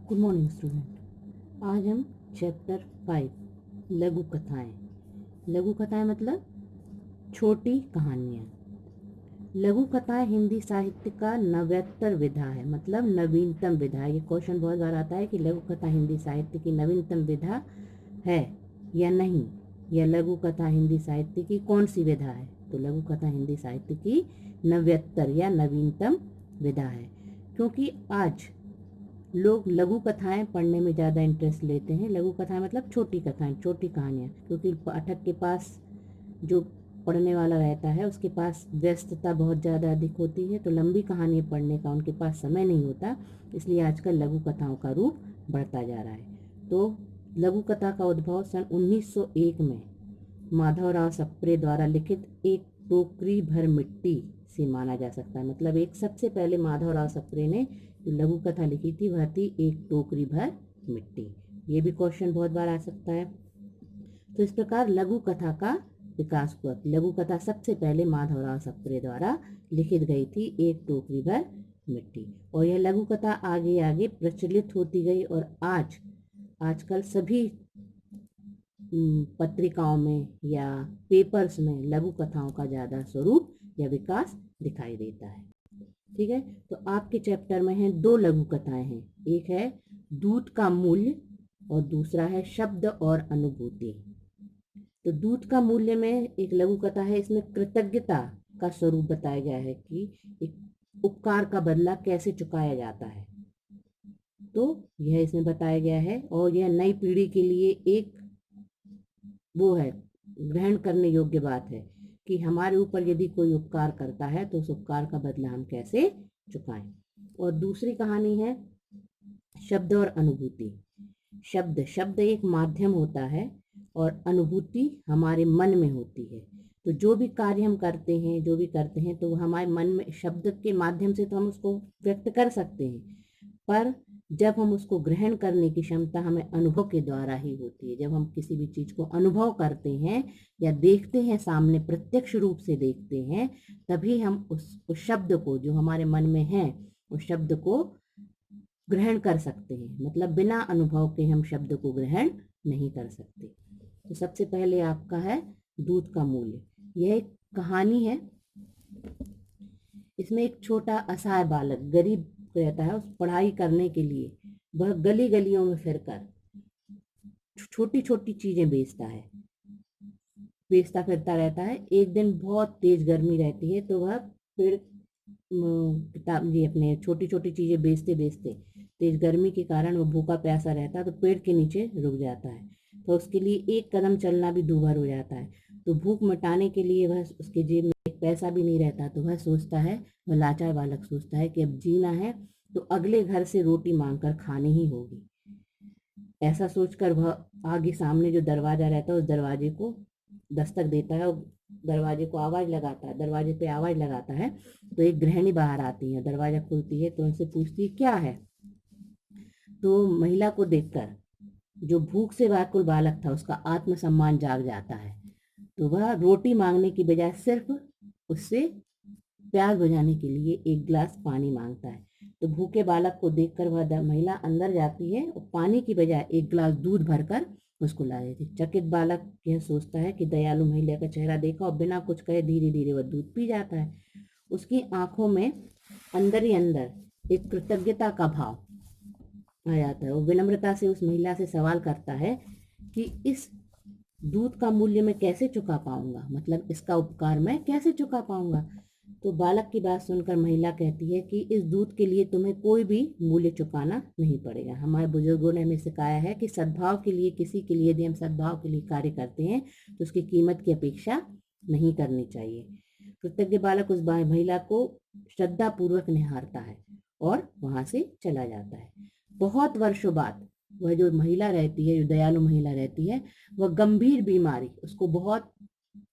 Good morning student. आज हम chapter 5 लघु कथाएं। लघु कथाएं मतलब छोटी कहानियाँ। लघु कथाएं हिंदी साहित्य का नव्यतर विधा है, मतलब नवीनतम विधा है। ये क्वेश्चन बहुत बार आता है कि लघु कथा हिंदी साहित्य की नवीनतम विधा है या नहीं, या लघु कथा हिंदी साहित्य की कौन सी विधा है। तो लघु कथा हिंदी साहित्य की नव्यतर या नवीनतम विधा है, क्योंकि आज लोग लघु कथाएं पढ़ने में ज़्यादा इंटरेस्ट लेते हैं। लघु कथाएं मतलब छोटी कथाएं, छोटी कहानियाँ, क्योंकि पाठक के पास जो पढ़ने वाला रहता है उसके पास व्यस्तता बहुत ज़्यादा अधिक होती है, तो लंबी कहानी पढ़ने का उनके पास समय नहीं होता। इसलिए आजकल लघु कथाओं का रूप बढ़ता जा रहा है। तो लघु कथा का उद्भव सन 1901 में माधवराव सप्रे द्वारा लिखित एक टोकरी भर मिट्टी से माना जा सकता है। मतलब एक सबसे पहले माधवराव सप्रे ने जो लघु कथा लिखी थी वह थी एक टोकरी भर मिट्टी। ये भी क्वेश्चन बहुत बार आ सकता है। तो इस प्रकार लघु कथा का विकास हुआ। लघु कथा सबसे पहले माधवराव सप्रे द्वारा लिखित गई थी एक टोकरी भर मिट्टी, और यह लघु कथा आगे आगे प्रचलित होती गई, और आजकल सभी पत्रिकाओं में या पेपर्स में लघु कथाओं का ज़्यादा स्वरूप या विकास दिखाई देता है। ठीक है, तो आपके चैप्टर में है दो लघु कथाएं हैं। एक है दूध का मूल्य और दूसरा है शब्द और अनुभूति। तो दूध का मूल्य में एक लघु कथा है, इसमें कृतज्ञता का स्वरूप बताया गया है कि एक उपकार का बदला कैसे चुकाया जाता है। तो यह इसमें बताया गया है, और यह नई पीढ़ी के लिए एक वो है, ग्रहण करने योग्य बात है कि हमारे ऊपर यदि कोई उपकार करता है तो उस उपकार का बदला हम कैसे चुकाएं। और दूसरी कहानी है शब्द और अनुभूति। शब्द एक माध्यम होता है और अनुभूति हमारे मन में होती है। तो जो भी कार्य हम करते हैं तो हमारे मन में शब्द के माध्यम से तो हम उसको व्यक्त कर सकते हैं, पर जब हम उसको ग्रहण करने की क्षमता हमें अनुभव के द्वारा ही होती है। जब हम किसी भी चीज को अनुभव करते हैं या देखते हैं, सामने प्रत्यक्ष रूप से देखते हैं, तभी हम उस शब्द को जो हमारे मन में है उस शब्द को ग्रहण कर सकते हैं। मतलब बिना अनुभव के हम शब्द को ग्रहण नहीं कर सकते। तो सबसे पहले आपका है दूध का मूल्य। यह एक कहानी है। इसमें एक छोटा असहाय बालक गरीब रहता है, उस पढ़ाई करने के लिए वह गली गलियों में फिरकर छोटी छोटी चीजें बेचता फिरता रहता है। एक दिन बहुत तेज गर्मी रहती है, तो वह पेड़ किताब ये अपने छोटी छोटी चीजें बेचते बेचते तेज गर्मी के कारण वो भूखा प्यासा रहता है, तो पेड़ के नीचे रुक जाता है। तो उसके लिए एक कदम चलना भी दूभर हो जाता है। तो भूख मिटाने के लिए वह, उसके जेब में एक पैसा भी नहीं रहता, तो वह सोचता है, वह लाचार बालक सोचता है कि अब जीना है तो अगले घर से रोटी मांग कर खानी ही होगी। ऐसा सोचकर वह आगे सामने जो दरवाजा रहता है उस दरवाजे को दस्तक देता है, और दरवाजे पे आवाज लगाता है। तो एक गृहिणी बाहर आती है, दरवाजा खोलती है, तो उनसे पूछती है क्या है। तो महिला को देखकर जो भूख से व्याकुल बालक था उसका आत्मसम्मान जाग जाता है। तो वह रोटी मांगने की बजाय सिर्फ उससे प्यास बुझाने के लिए एक गिलास पानी मांगता है। तो भूखे बालक को देखकर वह महिला अंदर जाती है और पानी की बजाय एक गिलास दूध भरकर उसको ला देती। चकित बालक यह सोचता है कि दयालु महिला का चेहरा देखा, और बिना कुछ कहे धीरे धीरे वह दूध पी जाता है। उसकी आंखों में अंदर ही अंदर एक कृतज्ञता का भाव आ जाता है। वो विनम्रता से उस महिला से सवाल करता है कि इस दूध का मूल्य मैं कैसे चुका पाऊंगा, मतलब इसका उपकार मैं कैसे चुका पाऊंगा। तो बालक की बात सुनकर महिला कहती है कि इस दूध के लिए तुम्हें कोई भी मूल्य चुकाना नहीं पड़ेगा। हमारे बुजुर्गों ने हमें सिखाया है कि सद्भाव के लिए, किसी के लिए यदि हम सद्भाव के लिए कार्य करते हैं तो उसकी कीमत की अपेक्षा नहीं करनी चाहिए। कृतज्ञ बालक उस महिला को श्रद्धा पूर्वक निहारता है और वहां से चला जाता है। बहुत वर्षों बाद वह जो महिला रहती है, जो दयालु महिला रहती है, वह गंभीर बीमारी, उसको बहुत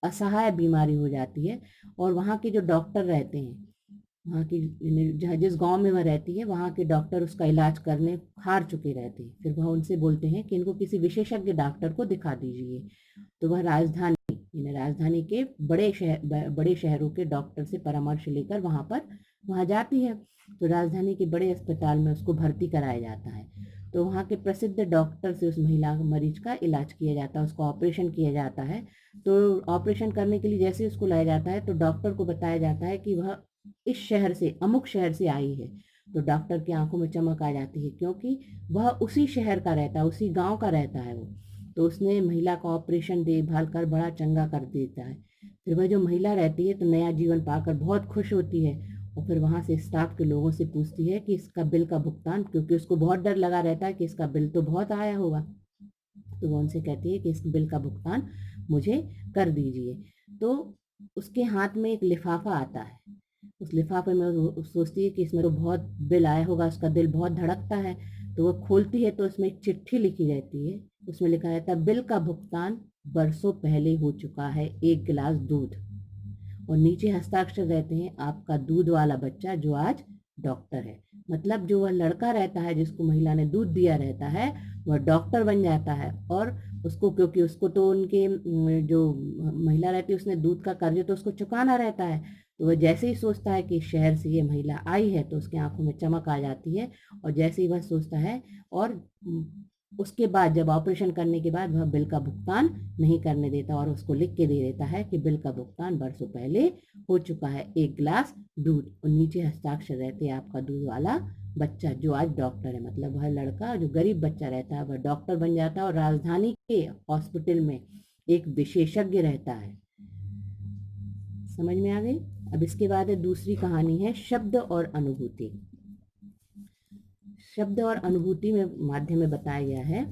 असहाय बीमारी हो जाती है, और वहाँ के जो डॉक्टर रहते हैं, वहाँ की जिस गांव में वह रहती है वहाँ के डॉक्टर उसका इलाज करने हार चुके रहते हैं। फिर वह उनसे बोलते हैं कि इनको किसी विशेषज्ञ डॉक्टर को दिखा दीजिए। तो वह राजधानी के बड़े शहरों के डॉक्टर से परामर्श लेकर वहाँ जाती है। तो राजधानी के बड़े अस्पताल में उसको भर्ती कराया जाता है। तो वहाँ के प्रसिद्ध डॉक्टर से उस महिला मरीज का इलाज किया जाता है, उसका ऑपरेशन किया जाता है। तो ऑपरेशन करने के लिए जैसे उसको लाया जाता है तो डॉक्टर को बताया जाता है कि वह इस शहर से, अमुक शहर से आई है। तो डॉक्टर की आंखों में चमक आ जाती है, क्योंकि वह उसी शहर का रहता है, उसी गांव का रहता है वो। तो उसने महिला का ऑपरेशन देखभाल कर बड़ा चंगा कर देता है। फिर वह जो महिला रहती है तो नया जीवन पाकर बहुत खुश होती है, और फिर वहाँ से स्टाफ के लोगों से पूछती है कि इसका बिल का भुगतान, क्योंकि उसको बहुत डर लगा रहता है कि इसका बिल तो बहुत आया होगा। तो वो उनसे कहती है कि इस बिल का भुगतान मुझे कर दीजिए। तो उसके हाथ में एक लिफाफा आता है। उस लिफाफे में वो सोचती है कि इसमें तो बहुत बिल आया होगा, उसका दिल बहुत धड़कता है। तो वो खोलती है तो उसमें एक चिट्ठी लिखी रहती है। उसमें लिखा रहता है, बिल का भुगतान बरसों पहले हो चुका है, 1 गिलास दूध। और नीचे हस्ताक्षर रहते हैं, आपका दूध वाला बच्चा जो आज डॉक्टर है। मतलब जो वह लड़का रहता है जिसको महिला ने दूध दिया रहता है, वह डॉक्टर बन जाता है। और उसको, क्योंकि उसको तो उनके जो महिला रहती है उसने दूध का कर्ज तो उसको चुकाना रहता है। तो वह जैसे ही सोचता है कि शहर से ये महिला आई है तो उसकी आंखों में चमक आ जाती है। और जैसे ही वह सोचता है, और उसके बाद जब ऑपरेशन करने के बाद वह बिल का भुगतान नहीं करने देता और उसको लिख के दे देता है कि बिल का भुगतान बरसों पहले हो चुका है, 1 गिलास दूध। और नीचे हस्ताक्षर रहते हैं, आपका दूध वाला बच्चा जो आज डॉक्टर है। मतलब वह लड़का जो गरीब बच्चा रहता है वह डॉक्टर बन जाता है और राजधानी के हॉस्पिटल में एक विशेषज्ञ रहता है। समझ में आ गई? अब इसके बाद है दूसरी कहानी है शब्द और अनुभूति। शब्द और अनुभूति में माध्यम में बताया गया है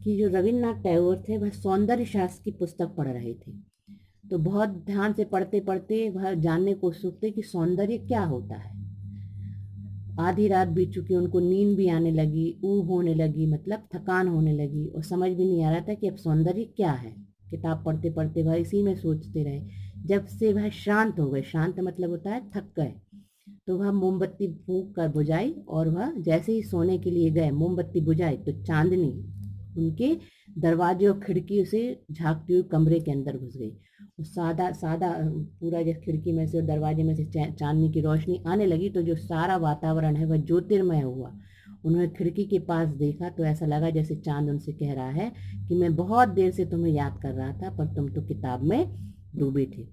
कि जो रविन्द्रनाथ टैगोर थे वह सौंदर्य शास्त्र की पुस्तक पढ़ रहे थे। तो बहुत ध्यान से पढ़ते पढ़ते वह जानने को उत्सुक थे कि सौंदर्य क्या होता है। आधी रात बीत चुकी, उनको नींद भी आने लगी, ऊब होने लगी, मतलब थकान होने लगी, और समझ भी नहीं आ रहा था कि अब सौंदर्य क्या है। किताब पढ़ते पढ़ते वह इसी में सोचते रहे। जब से वह शांत हो गए, शांत मतलब होता है थक गए, तो वह मोमबत्ती फूंक कर बुझाई, और वह जैसे ही सोने के लिए गए, मोमबत्ती बुझाई तो चांदनी उनके दरवाजे और खिड़की से झांकती हुई कमरे के अंदर घुस गई। सादा सादा पूरा जब खिड़की में से और दरवाजे में से चांदनी की रोशनी आने लगी तो जो सारा वातावरण है वह ज्योतिर्मय हुआ। उन्होंने खिड़की के पास देखा तो ऐसा लगा जैसे चांद उनसे कह रहा है कि मैं बहुत देर से तुम्हें याद कर रहा था, पर तुम तो किताब में डूबे थे।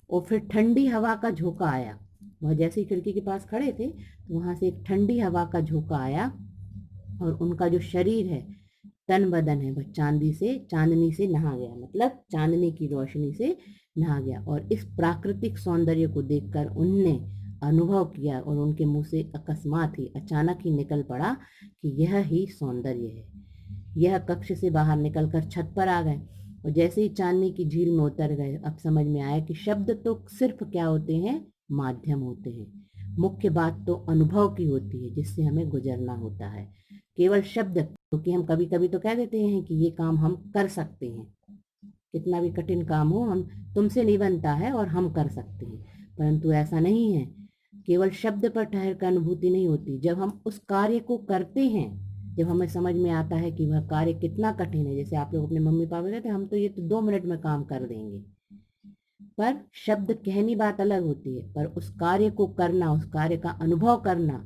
और फिर ठंडी हवा का झोंका आया। वह जैसे ही खिड़की के पास खड़े थे तो वहां से एक ठंडी हवा का झोंका आया, और उनका जो शरीर है, तन बदन है, वह चांदनी से नहा गया, मतलब चांदनी की रोशनी से नहा गया। और इस प्राकृतिक सौंदर्य को देखकर उनने अनुभव किया, और उनके मुंह से अकस्मात ही, अचानक ही निकल पड़ा कि यह ही सौंदर्य है। यह कक्ष से बाहर निकलकर छत पर आ गए, और जैसे ही चांदनी की झील में उतर गए, अब समझ में आया कि शब्द तो सिर्फ क्या होते हैं, माध्यम होते हैं। मुख्य बात तो अनुभव की होती है जिससे हमें गुजरना होता है। केवल शब्द, क्योंकि हम कभी कभी तो कह देते हैं कि ये काम हम कर सकते हैं, कितना भी कठिन काम हो, हम तुमसे नहीं बनता है और हम कर सकते हैं, परंतु ऐसा नहीं है। केवल शब्द पर ठहर कर अनुभूति नहीं होती। जब हम उस कार्य को करते हैं, जब हमें समझ में आता है कि वह कार्य कितना कठिन है, जैसे आप लोग अपने मम्मी पापा कहते हैं हम तो ये तो 2 मिनट में काम कर देंगे, पर शब्द कहनी बात अलग होती है, पर उस कार्य को करना, उस कार्य का अनुभव करना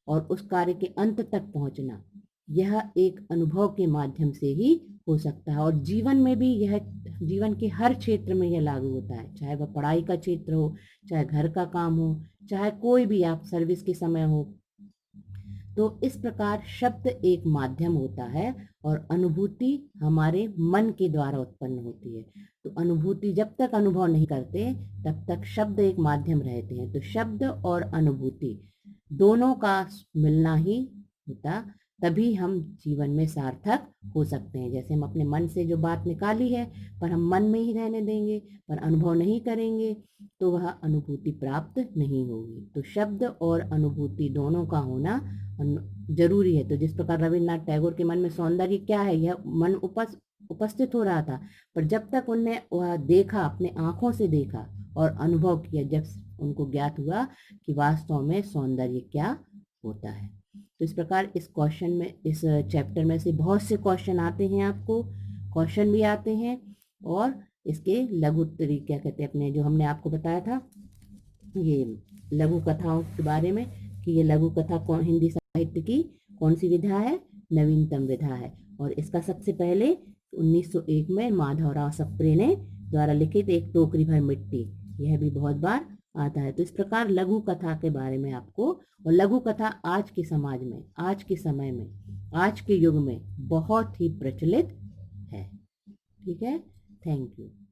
और उस कार्य के अंत तक पहुंचना, यह एक अनुभव के माध्यम से ही हो सकता है। और जीवन में भी यह, जीवन के हर क्षेत्र में यह लागू होता है, चाहे वह पढ़ाई का क्षेत्र हो, चाहे घर का काम हो, चाहे कोई भी आप सर्विस के समय हो। तो इस प्रकार शब्द एक माध्यम होता है और अनुभूति हमारे मन के द्वारा उत्पन्न होती है। तो अनुभूति जब तक अनुभव नहीं करते तब तक शब्द एक माध्यम रहते हैं। तो शब्द और अनुभूति दोनों का मिलना ही होता, तभी हम जीवन में सार्थक हो सकते हैं। जैसे हम अपने मन से जो बात निकाली है पर हम मन में ही रहने देंगे, पर अनुभव नहीं करेंगे, तो वह अनुभूति प्राप्त नहीं होगी। तो शब्द और अनुभूति दोनों का होना जरूरी है। तो जिस प्रकार रविन्द्रनाथ टैगोर के मन में सौंदर्य क्या है, यह मन उपस्थित हो रहा था, पर जब तक उनने वह देखा, अपने आंखों से देखा और अनुभव किया, जब उनको ज्ञात हुआ कि वास्तव में सौंदर्य क्या होता है। तो इस प्रकार इस क्वेश्चन में, इस चैप्टर में से बहुत से क्वेश्चन आते हैं, आपको क्वेश्चन भी आते हैं, और इसके लघु उत्तरी क्या कहते हैं, अपने जो हमने आपको बताया था ये लघु कथाओं के बारे में, कि ये लघु कथा कौन, हिंदी साहित्य की कौन सी विधा है, नवीनतम विधा है। और इसका सबसे पहले 1901 में माधवराव सप्रे ने द्वारा लिखित एक टोकरी भर मिट्टी, यह भी बहुत बार आता है। तो इस प्रकार लघु कथा के बारे में आपको, और लघु कथा आज के समाज में, आज के समय में, आज के युग में बहुत ही प्रचलित है। ठीक है, थैंक यू।